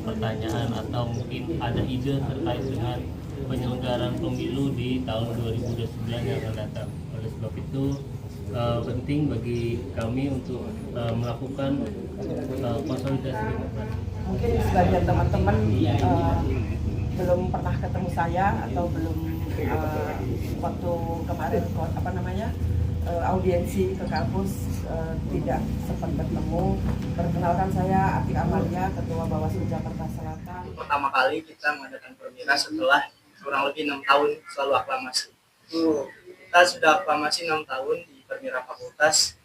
pertanyaan atau mungkin ada ide terkait dengan penyelenggaraan pemilu di tahun 2029 yang akan datang. Oleh sebab itu penting bagi kami untuk melakukan konsolidasi demokrasi. Mungkin sebagian teman-teman belum pernah ketemu saya atau belum waktu kemarin audiensi ke kampus tidak sempat bertemu. Perkenalkan, saya Atik Amalia, Ketua Bawaslu Jakarta Selatan. Pertama kali kita mengadakan Permira setelah kurang lebih 6 tahun selalu aklamasi. Kita sudah aklamasi 6 tahun di Permira Fakultas.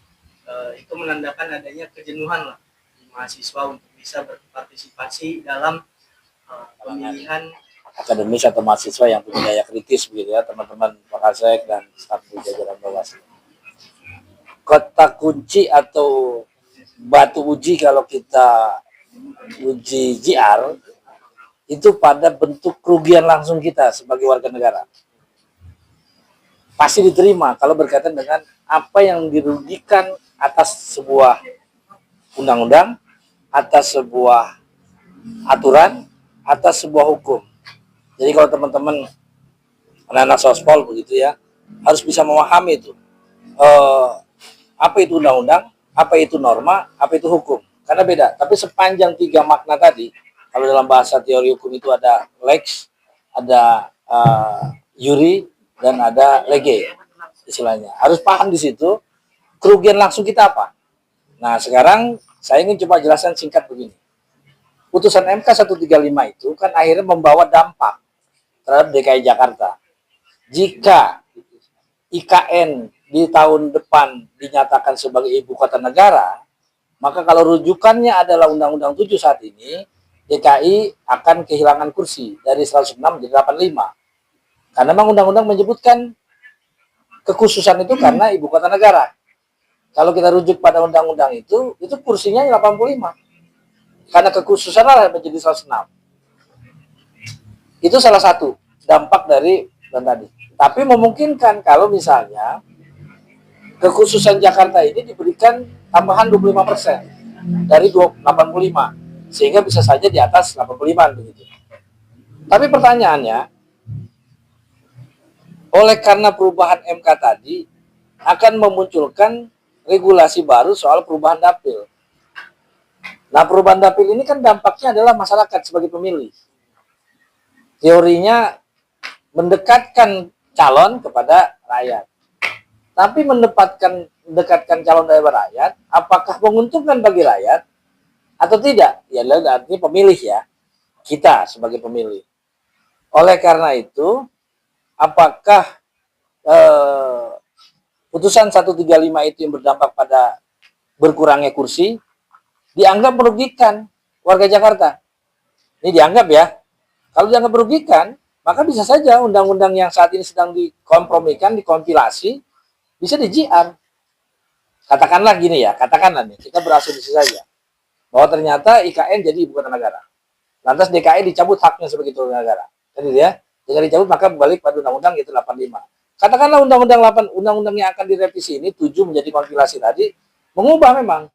Itu menandakan adanya kejenuhan lah di mahasiswa untuk bisa berpartisipasi dalam pemilihan akademis atau mahasiswa yang punya daya kritis begitu ya, teman-teman Fakasek dan staf jajaran Bawaslu. Kota kunci atau batu uji kalau kita uji JR itu pada bentuk kerugian langsung kita sebagai warga negara. Pasti diterima kalau berkaitan dengan apa yang dirugikan atas sebuah undang-undang, atas sebuah aturan, atas sebuah hukum. Jadi kalau teman-teman anak-anak sospol begitu ya, harus bisa memahami itu. Apa itu undang-undang, apa itu norma, apa itu hukum. Karena beda. Tapi sepanjang 3 makna tadi, kalau dalam bahasa teori hukum itu ada lex, ada juri, dan ada lege istilahnya. Harus paham di situ kerugian langsung kita apa. Nah sekarang saya ingin coba jelaskan singkat begini. Putusan MK 135 itu kan akhirnya membawa dampak terhadap DKI Jakarta. Jika IKN di tahun depan dinyatakan sebagai ibu kota negara, maka kalau rujukannya adalah Undang-Undang 7 saat ini, DKI akan kehilangan kursi dari 106 menjadi 85. Karena memang undang-undang menyebutkan kekhususan itu karena ibu kota negara. Kalau kita rujuk pada undang-undang itu kursinya 85. Karena kekhususan lah menjadi 106. Itu salah satu dampak dari dan tadi. Tapi memungkinkan kalau misalnya kekhususan Jakarta ini diberikan tambahan 25% dari 85, sehingga bisa saja di atas 85 begitu. Tapi pertanyaannya, oleh karena perubahan MK tadi akan memunculkan regulasi baru soal perubahan dapil. Nah, perubahan dapil ini kan dampaknya adalah masyarakat sebagai pemilih. Teorinya mendekatkan calon kepada rakyat. Tapi mendekatkan calon dari rakyat, apakah menguntungkan bagi rakyat atau tidak? Ya, artinya pemilih ya, kita sebagai pemilih. Oleh karena itu, apakah putusan 135 itu yang berdampak pada berkurangnya kursi, dianggap merugikan warga Jakarta? Ini dianggap ya. Kalau dianggap merugikan, maka bisa saja undang-undang yang saat ini sedang dikompromikan, dikompilasi, bisa di-JR. Katakanlah gini ya, katakanlah nih, kita berasumsi saja bahwa ternyata IKN jadi ibu kota negara. Lantas DKI dicabut haknya sebagai ibu kota negara. Jadi ya, jika dicabut maka balik pada undang-undang itu 85. Katakanlah undang-undang yang akan direvisi ini 7 menjadi kompilasi tadi, mengubah memang